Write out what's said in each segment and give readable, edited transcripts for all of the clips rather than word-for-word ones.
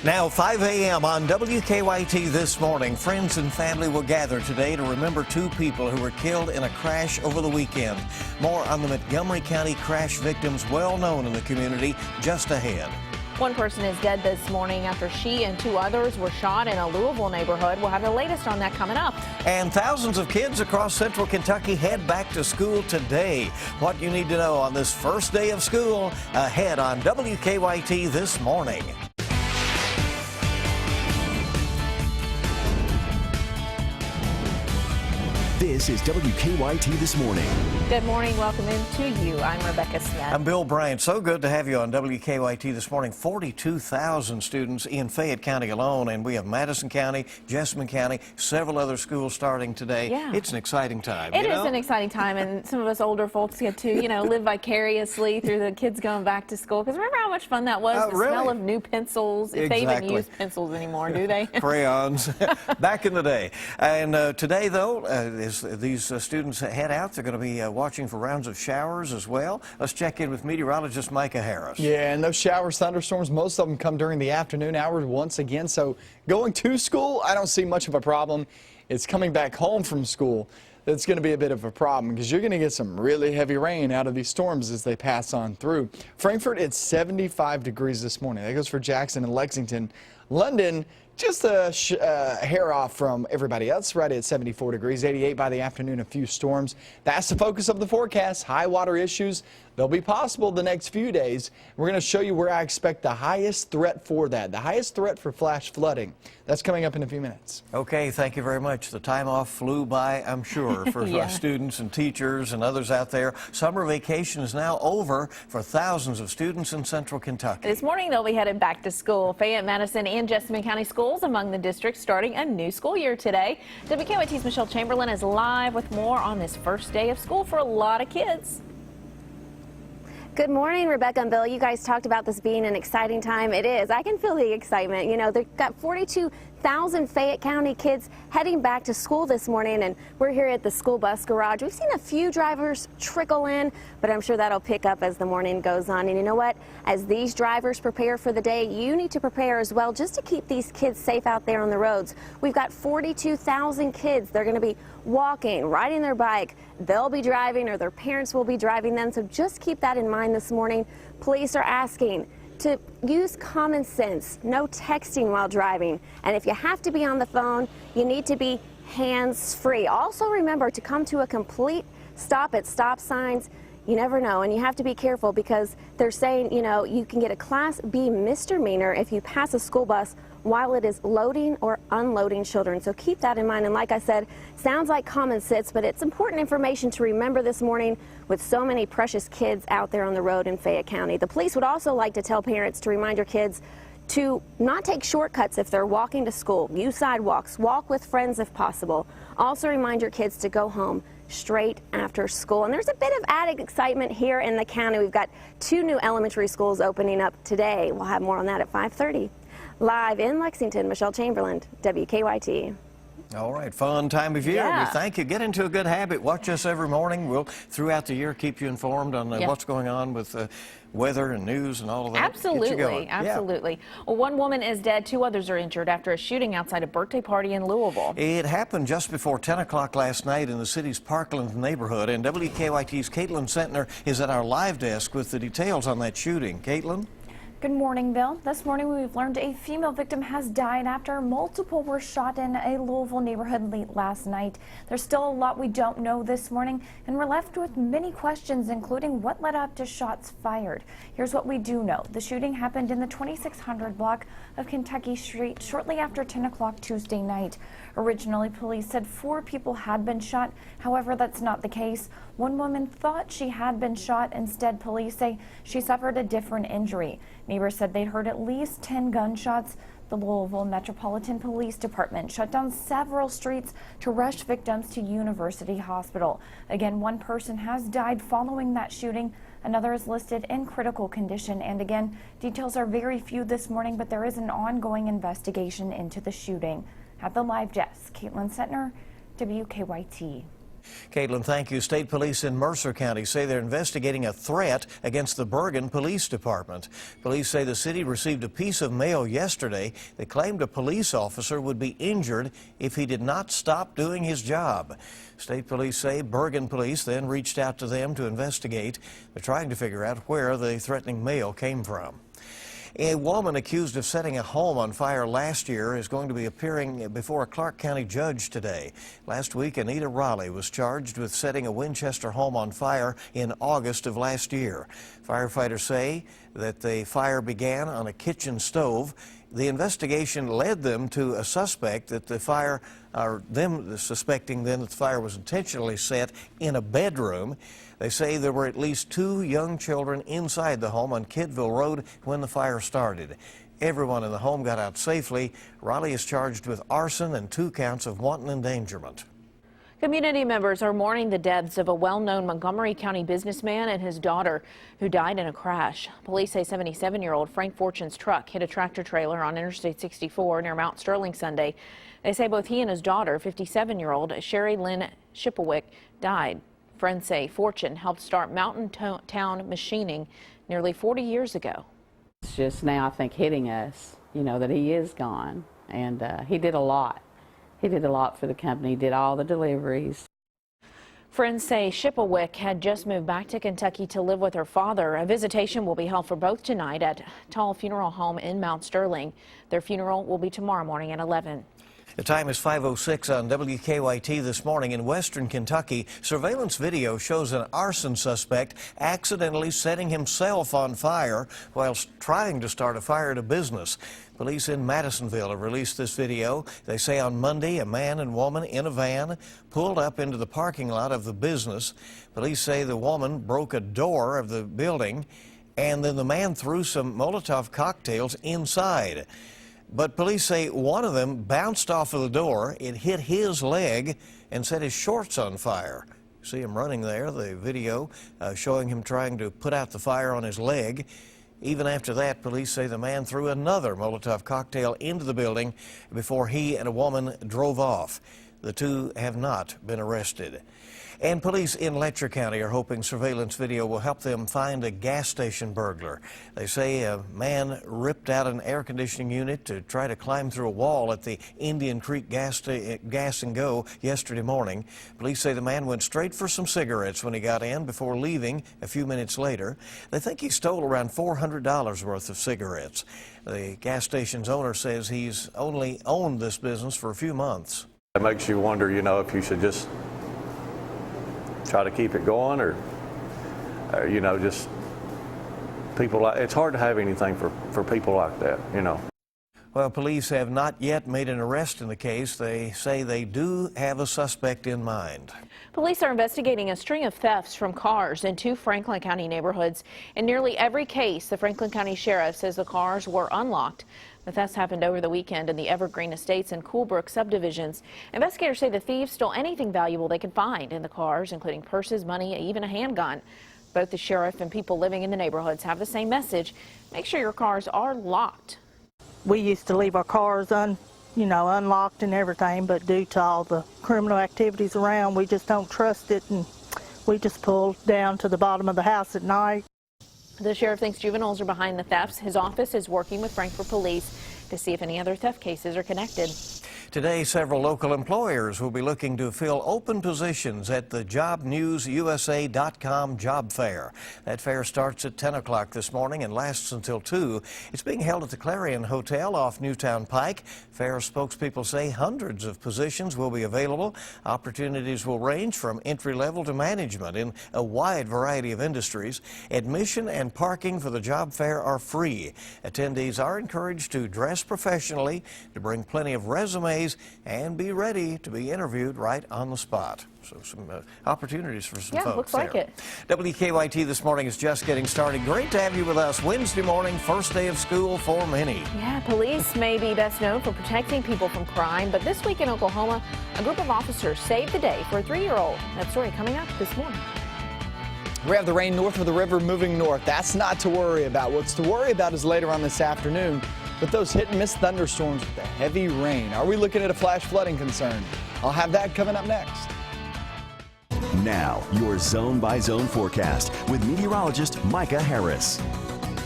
Now, 5 a.m. on WKYT this morning, friends and family will gather today to remember two people who were killed in a crash over the weekend. More on the Montgomery County crash victims well known in the community just ahead. One person is dead this morning after she and two others were shot in a Louisville neighborhood. We'll have the latest on that coming up. And thousands of kids across central Kentucky head back to school today. What you need to know on this first day of school ahead on WKYT this morning. This is WKYT This Morning. Good morning. Welcome in to you. I'm Rebecca Smith. I'm Bill Bryant. So good to have you on WKYT this morning. 42,000 students in Fayette County alone, and we have Madison County, Jessamine County, several other schools starting today. Yeah. It's an exciting time. It is an exciting time, and some of us older folks get to, live vicariously through the kids going back to school. Because remember how much fun that was? The really? smell of new pencils. If they even use pencils anymore, do they? Crayons. Back in the day. And today, though, as these students head out, they're going to be watching for rounds of showers as well. Let's check in with meteorologist Micah Harris. Yeah, and those showers, thunderstorms, most of them come during the afternoon hours once again. So going to school, I don't see much of a problem. It's coming back home from school that's going to be a bit of a problem, because you're going to get some really heavy rain out of these storms as they pass on through. Frankfort, it's 75 degrees this morning. That goes for Jackson and Lexington. London, just a hair off from everybody else, right at 74 degrees, 88 by the afternoon, a few storms. That's the focus of the forecast. High water issues, they'll be possible the next few days. We're going to show you where I expect the highest threat for that, the highest threat for flash flooding. That's coming up in a few minutes. Okay, thank you very much. The time off flew by, I'm sure, for Yeah. students and teachers and others out there. Summer vacation is now over for thousands of students in central Kentucky. This morning, they'll be headed back to school. Fayette, Madison, and Jessamine County schools among the districts starting a new school year today. WKYT's Michelle Chamberlain is live with more on this first day of school for a lot of kids. Good morning, Rebecca and Bill. You guys talked about this being an exciting time. It is. I can feel the excitement. They've got 42,000 Fayette County kids heading back to school this morning, and we're here at the school bus garage. We've seen a few drivers trickle in, but I'm sure that'll pick up as the morning goes on. And you know what? As these drivers prepare for the day, you need to prepare as well, just to keep these kids safe out there on the roads. We've got 42,000 kids. They're going to be walking, riding their bike. They'll be driving, or their parents will be driving them. So just keep that in mind this morning. Police are asking to use common sense, no texting while driving. And if you have to be on the phone, you need to be hands-free. Also remember to come to a complete stop at stop signs. You never know, and you have to be careful, because they're saying, you can get a Class B misdemeanor if you pass a school bus while it is loading or unloading children. So keep that in mind. And like I said, sounds like common sense, but it's important information to remember this morning with so many precious kids out there on the road in Fayette County. The police would also like to tell parents to remind your kids to not take shortcuts if they're walking to school. Use sidewalks, walk with friends if possible. Also remind your kids to go home straight after school. And there's a bit of added excitement here in the county. We've got 2 new elementary schools opening up today. We'll have more on that at 5:30. Live in Lexington, Michelle Chamberlain, WKYT. All right, fun time of year. Yeah. We thank you. Get into a good habit. Watch us every morning. We'll, throughout the year, keep you informed on what's going on with weather and news and all of that. Absolutely, absolutely. Yeah. Well, one woman is dead, 2 others are injured after a shooting outside a birthday party in Louisville. It happened just before 10 o'clock last night in the city's Parkland neighborhood, and WKYT's Caitlin Sentner is at our live desk with the details on that shooting. Caitlin? Good morning, Bill. This morning we've learned a female victim has died after multiple were shot in a Louisville neighborhood late last night. There's still a lot we don't know this morning, and we're left with many questions, including what led up to shots fired. Here's what we do know. The shooting happened in the 2600 block of Kentucky Street shortly after 10 o'clock Tuesday night. Originally, police said 4 people had been shot. However, that's not the case. One woman thought she had been shot. Instead, police say she suffered a different injury. Neighbors said they'd heard at least 10 gunshots. The Louisville Metropolitan Police Department shut down several streets to rush victims to University Hospital. Again, 1 person has died following that shooting. Another is listed in critical condition. And again, details are very few this morning, but there is an ongoing investigation into the shooting. At the live desk, Caitlin Sentner, WKYT. Caitlin, thank you. State police in Mercer County say they're investigating a threat against the Bergen Police Department. Police say the city received a piece of mail yesterday that claimed a police officer would be injured if he did not stop doing his job. State police say Bergen police then reached out to them to investigate. They're trying to figure out where the threatening mail came from. A woman accused of setting a home on fire last year is going to be appearing before a Clark County judge today. Last week, Anita Raleigh was charged with setting a Winchester home on fire in August of last year. Firefighters say that the fire began on a kitchen stove. The investigation led them to a suspect that the fire, or them suspecting then that the fire was intentionally set in a bedroom. They say there were at least 2 young children inside the home on Kidville Road when the fire started. Everyone in the home got out safely. Raleigh is charged with arson and 2 counts of wanton endangerment. Community members are mourning the deaths of a well-known Montgomery County businessman and his daughter who died in a crash. Police say 77-year-old Frank Fortune's truck hit a tractor trailer on Interstate 64 near Mount Sterling Sunday. They say both he and his daughter, 57-year-old Sherry Lynn Shippewick, died. Friends say Fortune helped start Mountain Town Machining nearly 40 years ago. It's just now, I think, hitting us, that he is gone. And he did a lot. He did a lot for the company. He did all the deliveries. Friends say Shippewick had just moved back to Kentucky to live with her father. A visitation will be held for both tonight at Tall Funeral Home in Mount Sterling. Their funeral will be tomorrow morning at 11. The time is 5:06 on WKYT this morning in western Kentucky. Surveillance video shows an arson suspect accidentally setting himself on fire while trying to start a fire at a business. Police in Madisonville have released this video. They say on Monday a man and woman in a van pulled up into the parking lot of the business. Police say the woman broke a door of the building and then the man threw some Molotov cocktails inside. But police say one of them bounced off of the door, it hit his leg and set his shorts on fire. You see him running there, the video showing him trying to put out the fire on his leg. Even after that, police say the man threw another Molotov cocktail into the building before he and a woman drove off. The 2 have not been arrested. And police in Letcher County are hoping surveillance video will help them find a gas station burglar. They say a man ripped out an air conditioning unit to try to climb through a wall at the Indian Creek Gas and Go yesterday morning. Police say the man went straight for some cigarettes when he got in before leaving a few minutes later. They think he stole around $400 worth of cigarettes. The gas station's owner says he's only owned this business for a few months. It makes you wonder, if you should just try to keep it going or just people like, it's hard to have anything for people like that, Well, police have not yet made an arrest in the case. They say they do have a suspect in mind. Police are investigating a string of thefts from cars in 2 Franklin County neighborhoods. In nearly every case, the Franklin County Sheriff says the cars were unlocked. The thefts happened over the weekend in the Evergreen Estates and Coolbrook subdivisions. Investigators say the thieves stole anything valuable they could find in the cars, including purses, money, even a handgun. Both the sheriff and people living in the neighborhoods have the same message. Make sure your cars are locked. We used to leave our cars unlocked and everything, but due to all the criminal activities around, we just don't trust it, and we just pull down to the bottom of the house at night. The sheriff thinks juveniles are behind the thefts. His office is working with Frankfort Police to see if any other theft cases are connected. Today, several local employers will be looking to fill open positions at the JobNewsUSA.com job fair. That fair starts at 10 o'clock this morning and lasts until 2. It's being held at the Clarion Hotel off Newtown Pike. Fair spokespeople say hundreds of positions will be available. Opportunities will range from entry-level to management in a wide variety of industries. Admission and parking for the job fair are free. Attendees are encouraged to dress professionally, to bring plenty of resumes, and be ready to be interviewed right on the spot. So some opportunities for some folks looks like there. it. WKYT this morning is just getting started. Great to have you with us Wednesday morning, first day of school for many. Yeah, police may be best known for protecting people from crime, but this week in Oklahoma, a group of officers saved the day for a 3-year-old. That story coming up this morning. We have the rain north of the river moving north. That's not to worry about. What's to worry about is later on this afternoon with those hit and miss thunderstorms with the heavy rain. Are we looking at a flash flooding concern? I'll have that coming up next. Now, your zone-by-zone forecast with meteorologist Micah Harris.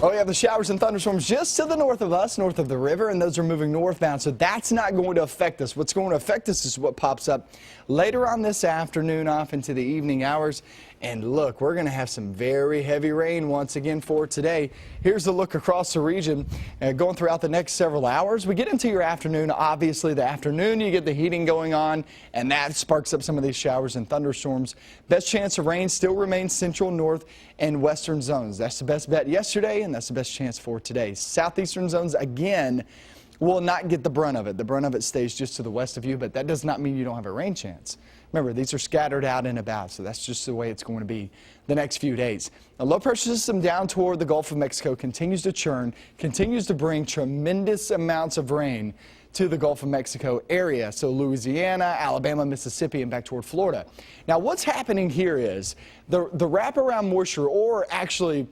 Oh, we have the showers and thunderstorms just to the north of us, north of the river, and those are moving northbound, so that's not going to affect us. What's going to affect us is what pops up later on this afternoon off into the evening hours. And look, we're going to have some very heavy rain once again for today. Here's a look across the region going throughout the next several hours. We get into your afternoon. Obviously, the afternoon you get the heating going on, and that sparks up some of these showers and thunderstorms. Best chance of rain still remains central, north, and western zones. That's the best bet yesterday, and that's the best chance for today. Southeastern zones, again, will not get the brunt of it. The brunt of it stays just to the west of you, but that does not mean you don't have a rain chance. Remember, these are scattered out and about, so that's just the way it's going to be the next few days. A low pressure system down toward the Gulf of Mexico continues to churn, continues to bring tremendous amounts of rain to the Gulf of Mexico area, so Louisiana, Alabama, Mississippi, and back toward Florida. Now, what's happening here is the wraparound moisture, or actually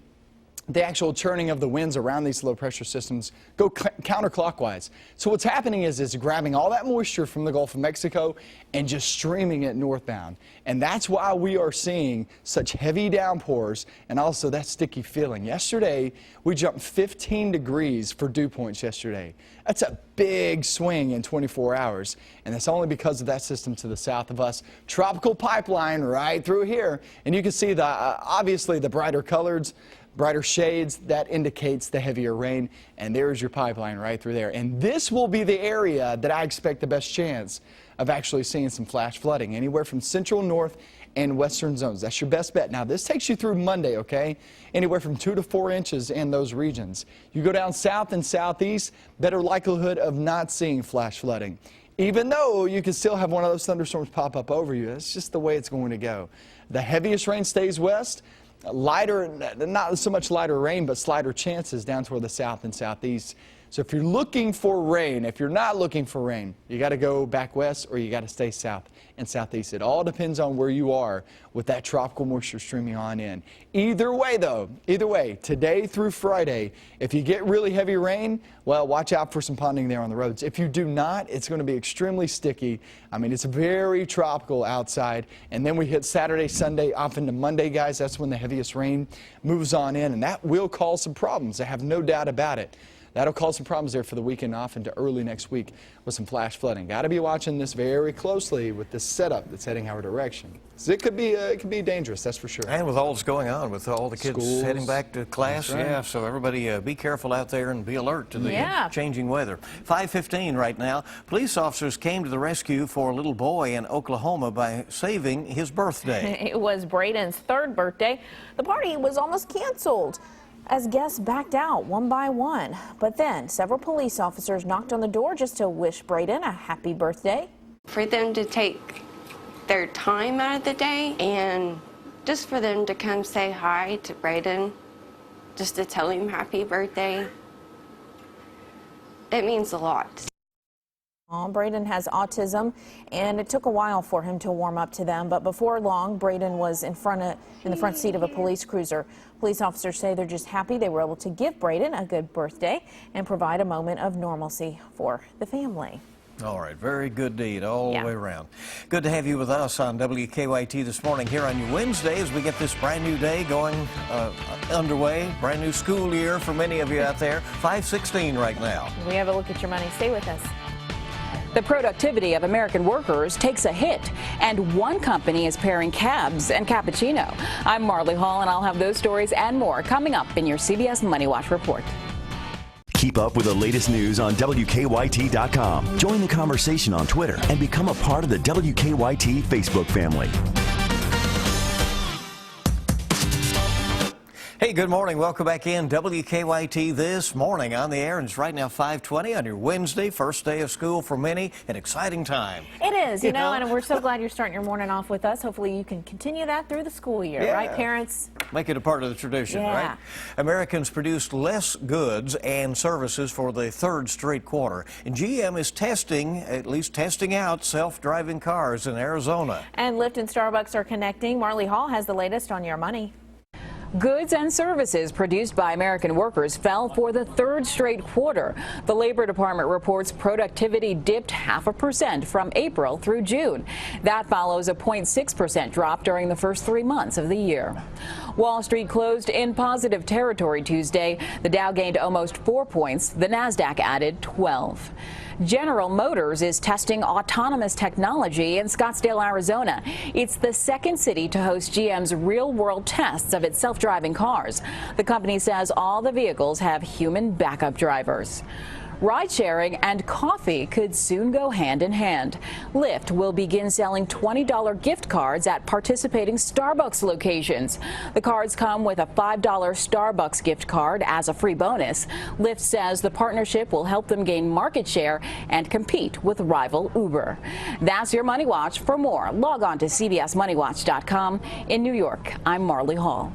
the actual churning of the winds around these low pressure systems, go counterclockwise. So what's happening is it's grabbing all that moisture from the Gulf of Mexico and just streaming it northbound. And that's why we are seeing such heavy downpours and also that sticky feeling. Yesterday, we jumped 15 degrees for dew points yesterday. That's a big swing in 24 hours. And that's only because of that system to the south of us. Tropical pipeline right through here. And you can see obviously the brighter shades, that indicates the heavier rain, and there's your pipeline right through there. And this will be the area that I expect the best chance of actually seeing some flash flooding, anywhere from central, north, and western zones. That's your best bet. Now, this takes you through Monday, okay? Anywhere from 2 to 4 inches in those regions. You go down south and southeast, better likelihood of not seeing flash flooding. Even though you can still have one of those thunderstorms pop up over you, that's just the way it's going to go. The heaviest rain stays west. Lighter, not so much lighter rain, but slighter chances down toward the south and southeast. So if you're looking for rain, if you're not looking for rain, you got to go back west or you got to stay south and southeast. It all depends on where you are with that tropical moisture streaming on in. Either way, though, today through Friday, if you get really heavy rain, well, watch out for some ponding there on the roads. If you do not, it's going to be extremely sticky. I mean, it's very tropical outside. And then we hit Saturday, Sunday, off into Monday, guys. That's when the heaviest rain moves on in, and that will cause some problems. I have no doubt about it. That'll cause some problems there for the weekend off into early next week with some flash flooding. Got to be watching this very closely with this setup that's heading our direction. So it could be dangerous, that's for sure. And with all that's going on, with all the kids heading back to class, right. Yeah. So everybody be careful out there and be alert to the changing weather. 5:15 right now. Police officers came to the rescue for a little boy in Oklahoma by saving his birthday. It was Braden's 3rd birthday. The party was almost canceled as guests backed out one by one. But then several police officers knocked on the door just to wish Braden a happy birthday. For them to take their time out of the day and just for them to come say hi to Braden, just to tell him happy birthday, it means a lot. Braden has autism, and it took a while for him to warm up to them, but before long, Braden was in the front seat of a police cruiser. Police officers say they're just happy they were able to give Braden a good birthday and provide a moment of normalcy for the family. All right, very good deed all the way around. Good to have you with us on WKYT this morning here on your Wednesday as we get this brand new day going underway, brand new school year for many of you out there. 5:16 right now. We have a look at your money. Stay with us. The productivity of American workers takes a hit, and one company is pairing cabs and cappuccino. I'm Marley Hall, and I'll have those stories and more coming up in your CBS Money Watch report. Keep up with the latest news on WKYT.com. Join the conversation on Twitter and become a part of the WKYT Facebook family. Hey, good morning. Welcome back in. WKYT this morning on the air, and it's right now 5:20 on your Wednesday, first day of school for many. An exciting time. It is, you know, and we're so glad you're starting your morning off with us. Hopefully you can continue that through the school year, right, parents? Make it a part of the tradition, right? Americans produced less goods and services for the 3rd straight quarter. And GM is testing out self-driving cars in Arizona. And Lyft and Starbucks are connecting. Marley Hall has the latest on your money. Goods and services produced by American workers fell for the third straight quarter. The Labor Department reports productivity dipped 0.5% from April through June. That follows a 0.6% drop during the first 3 months of the year. Wall Street closed in positive territory Tuesday. The Dow gained almost 4 points. The Nasdaq added 12. General Motors is testing autonomous technology in Scottsdale, Arizona. It's the second city to host GM's real-world tests of its self-driving cars. The company says all the vehicles have human backup drivers. Ride-sharing and coffee could soon go hand in hand. Lyft will begin selling $20 gift cards at participating Starbucks locations. The cards come with a $5 Starbucks gift card as a free bonus. Lyft says the partnership will help them gain market share and compete with rival Uber. That's your Money Watch. For more, log on to CBSMoneyWatch.com. In New York, I'm Marley Hall.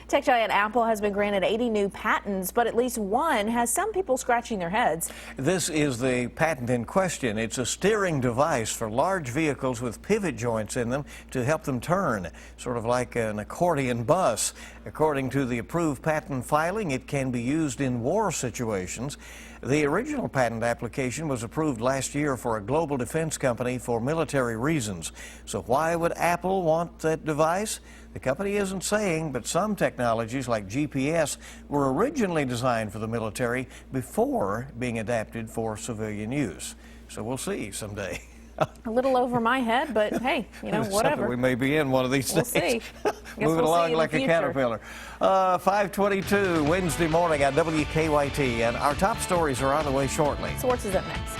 Tech giant Apple has been granted 80 new patents, but at least one has some people scratching their heads. This is the patent in question. It's a steering device for large vehicles with pivot joints in them to help them turn, sort of like an accordion bus. According to the approved patent filing, it can be used in war situations. The original patent application was approved last year for a global defense company for military reasons. So why would Apple want that device? The company isn't saying, but some technologies like GPS were originally designed for the military before being adapted for civilian use. So we'll see someday. A little over my head, but hey, you know, whatever. We may be in one of these days. We'll see. Moving along like a caterpillar. 5:22 Wednesday morning on WKYT, and our top stories are on the way shortly. Sports is up next.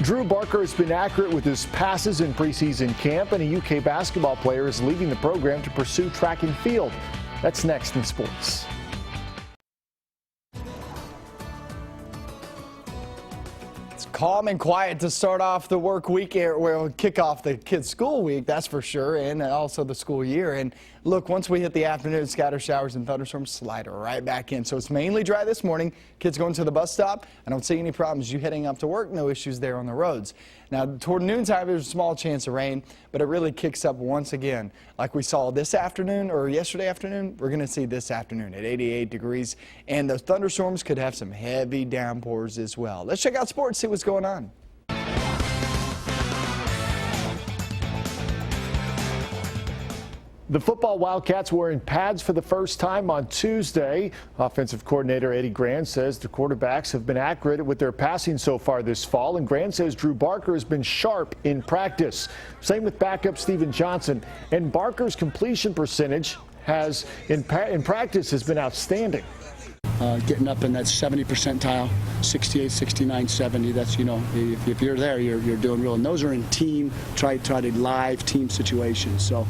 Drew Barker has been accurate with his passes in preseason camp, and a UK basketball player is leaving the program to pursue track and field. That's next in sports. It's calm and quiet to start off the work week, well, kick off the kids' school week, that's for sure, and also the school year. And look, once we hit the afternoon, scatter showers and thunderstorms slide right back in. So it's mainly dry this morning. Kids going to the bus stop, I don't see any problems. You heading up to work, no issues there on the roads. Now, toward noontime, there's a small chance of rain, but it really kicks up once again. Like we saw this afternoon or yesterday afternoon, we're going to see this afternoon at 88 degrees. And the thunderstorms could have some heavy downpours as well. Let's check out sports, see what's going on. The football Wildcats were in pads for the first time on Tuesday. Offensive coordinator Eddie Grand says the quarterbacks have been accurate with their passing so far this fall, and Grand says Drew Barker has been sharp in practice. Same with backup Steven Johnson, and Barker's completion percentage has in practice has been outstanding. Getting up in that 70 percentile, 68, 69, 70. That's, you know, if you're there, you're doing real. And those are in team, try to live team situations. So,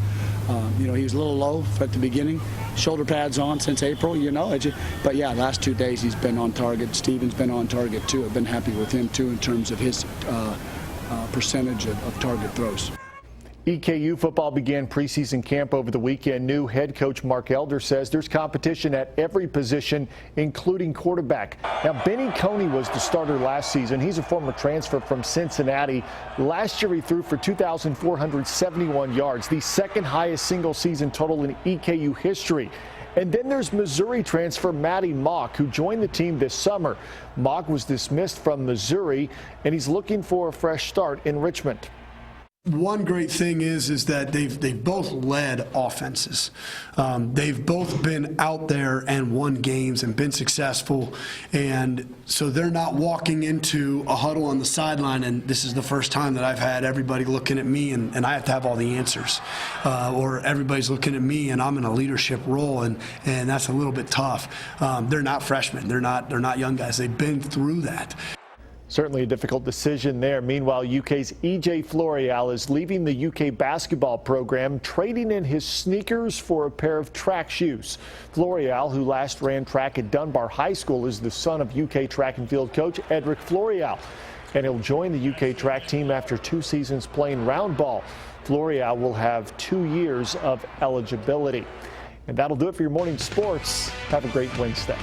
you know, he was a little low at the beginning. Shoulder pads on since April, you know. But yeah, last 2 days he's been on target. Steven's been on target too. I've been happy with him too in terms of his percentage of target throws. EKU football began preseason camp over the weekend. New head coach Mark Elder says there's competition at every position, including quarterback. Now, Benny Coney was the starter last season. He's a former transfer from Cincinnati. Last year he threw for 2,471 yards, the second highest single season total in EKU history. And then there's Missouri transfer Matty Mock, who joined the team this summer. Mock was dismissed from Missouri, and he's looking for a fresh start in Richmond. One great thing is that they've both led offenses. They've both been out there and won games and been successful, and so they're not walking into a huddle on the sideline and this is the first time that I've had everybody looking at me and I have to have all the answers, or everybody's looking at me and I'm in a leadership role, and that's a little bit tough. They're not freshmen. They're not young guys. They've been through that. Certainly a difficult decision there. Meanwhile, UK's EJ Floreal is leaving the UK basketball program, trading in his sneakers for a pair of track shoes. Floreal, who last ran track at Dunbar High School, is the son of UK track and field coach Edric Floreal, and he'll join the UK track team after 2 seasons playing round ball. Floreal will have 2 years of eligibility. And that'll do it for your morning sports. Have a great Wednesday.